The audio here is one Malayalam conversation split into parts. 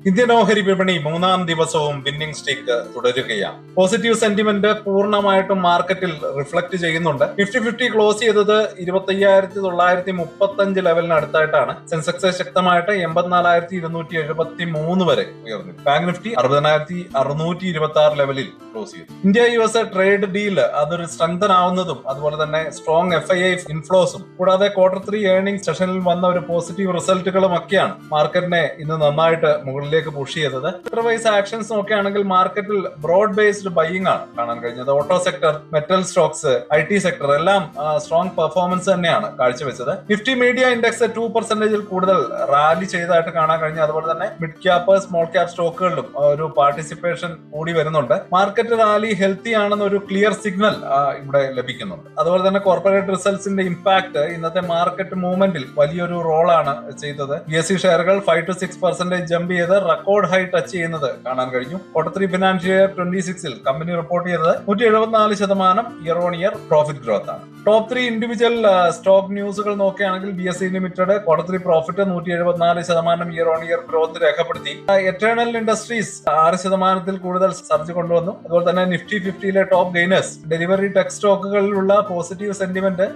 ഇന്ത്യൻ ഓഹരി വിപണി മൂന്നാം ദിവസവും വിന്നിംഗ് സ്ട്രീക്ക് തുടരുകയാണ്. പോസിറ്റീവ് സെന്റിമെന്റ് പൂർണ്ണമായിട്ടും മാർക്കറ്റിൽ റിഫ്ലക്ട് ചെയ്യുന്നുണ്ട്. 50-50 ക്ലോസ് ചെയ്തത് 25,935 ലെവലിന് അടുത്തായിട്ടാണ്. സെൻസെക്സ് ശക്തമായിട്ട് 84,273 വരെ ഉയർന്നു. ബാങ്ക് നിഫ്റ്റി 60,626 ലെവലിൽ ക്ലോസ് ചെയ്തു. ഇന്ത്യ US ട്രേഡ് ഡീൽ അതൊരു സ്ട്രെങ്തൻ ആവുന്നതും അതുപോലെ തന്നെ സ്ട്രോങ് FII ഇൻഫ്ലോസും കൂടാതെ Q3 ഏർണിംഗ് സെഷനിൽ വന്ന ഒരു പോസിറ്റീവ് റിസൾട്ടുകളും ഒക്കെയാണ് മാർക്കറ്റിനെ ഇന്ന് നന്നായിട്ട് മുകളിലേക്ക് പുഷ് ചെയ്തത്. അതർവൈസ് ആക്ഷൻസ് നോക്കുകയാണെങ്കിൽ മാർക്കറ്റിൽ ബ്രോഡ് ബേസ്ഡ് ബൈയിങ് ആണ് കാണാൻ കഴിഞ്ഞത്. Auto sector, metal stocks, IT sector എല്ലാം സ്ട്രോങ് പെർഫോമൻസ് തന്നെയാണ് കാഴ്ചവെച്ചത്. നിഫ്റ്റി മീഡിയ ഇൻഡെക്സ് 2% കൂടുതൽ റാലി ചെയ്തതായിട്ട് കാണാൻ കഴിഞ്ഞു. അതുപോലെ തന്നെ മിഡ് ക്യാപ്പ്, സ്മോൾ ക്യാപ് സ്റ്റോക്കുകളിലും ഒരു പാർട്ടിസിപ്പേഷൻ കൂടി വരുന്നുണ്ട്. മാർക്കറ്റ് റാലി ഹെൽത്തി ആണെന്ന് ഒരു ക്ലിയർ സിഗ്നൽ ഇവിടെ ലഭിക്കുന്നുണ്ട്. അതുപോലെ തന്നെ കോർപ്പറേറ്റ് റിസൾട്ട്സിന്റെ ഇമ്പാക്ട് ഇന്നത്തെ മാർക്കറ്റ് മൂവ്മെന്റിൽ വലിയൊരു റോളാണ് ചെയ്തത്. BSE ഷെയറുകൾ 5 to 6% ജമ്പ് ചെയ്ത് റെക്കോർഡ് ഹൈ ടച്ച് ചെയ്യുന്നത് കാണാൻ കഴിഞ്ഞു. Q3 financial year 26 company report ചെയ്തത് 174% year on year profit growth ആണ്. ടോപ്പ് 3 ഇൻഡിവിജ്വൽ സ്റ്റോക്ക് ന്യൂസുകൾ നോക്കുകയാണെങ്കിൽ BSE limited Q3 profit 174% year on year growth രേഖപ്പെടുത്തി. എറ്റേണൽ ഇൻഡസ്ട്രീസ് 6% കൂടുതൽ സർജ് കൊണ്ടുവന്നു. അതുപോലെ തന്നെ നിഫ്റ്റി 50യിലെ ടോപ്പ് ഗെയിനേഴ്സ് ഡെലിവറി ടെക് സ്റ്റോക്കുകളിലുള്ള പോസിറ്റീവ് സെന്റിമെന്റ്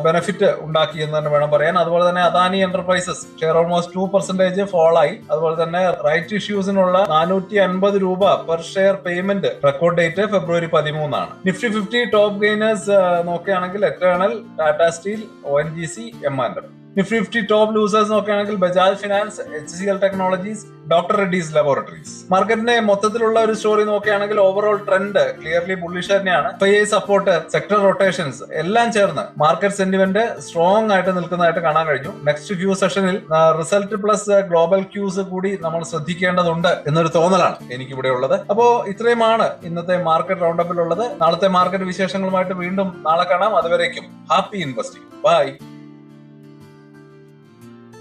ബെനിഫിറ്റ് ഉണ്ടാക്കി എന്ന് തന്നെ വേണം പറയാൻ. അതുപോലെ തന്നെ Adani Enterprises share almost 2% fall ആയി. അതുപോലെ തന്നെ റൈറ്റ് ഇഷ്യൂസിനുള്ള 450 രൂപ per share payment record date ഫെബ്രുവരി 13 ആണ്. നിഫ്റ്റി 50 ടോപ്പ് ഗെയിനേഴ്സ് നോക്കുകയാണെങ്കിൽ Eternal, Tata steel, ONGC, M&M. Nifty 50 top losers നോക്കുകയാണെങ്കിൽ Bajaj finance, HCL technologies, doctor Reddy's laboratories. മാർക്കറ്റിന്റെ മൊത്തത്തിലുള്ള ഒരു സ്റ്റോറി നോക്കുകയാണെങ്കിൽ ഓവറോൾ ട്രെൻഡ് ക്ലിയർലി ബുള്ളിഷ് തന്നെയാണ്. FII സപ്പോർട്ട്, സെക്ടർ റൊട്ടേഷൻസ് എല്ലാം ചേർന്ന് മാർക്കറ്റ് സെന്റിമെന്റ് സ്ട്രോങ് ആയിട്ട് നിൽക്കുന്നതായിട്ട് കാണാൻ കഴിഞ്ഞു. നെക്സ്റ്റ് ഫ്യൂ സെഷനിൽ റിസൾട്ട് പ്ലസ് ഗ്ലോബൽ ക്യൂസ് കൂടി നമ്മൾ ശ്രദ്ധിക്കേണ്ടതുണ്ട് എന്നൊരു തോന്നലാണ് എനിക്കിവിടെ ഉള്ളത്. അപ്പോ ഇത്രയുമാണ് ഇന്നത്തെ മാർക്കറ്റ് റൗണ്ടപ്പിൽ ഉള്ളത്. നാളത്തെ മാർക്കറ്റ് വിശേഷങ്ങളുമായിട്ട് വീണ്ടും നാളെ കാണാം. അതുവരേക്കും ഹാപ്പി ഇൻവെസ്റ്റിംഗ്. ബൈ.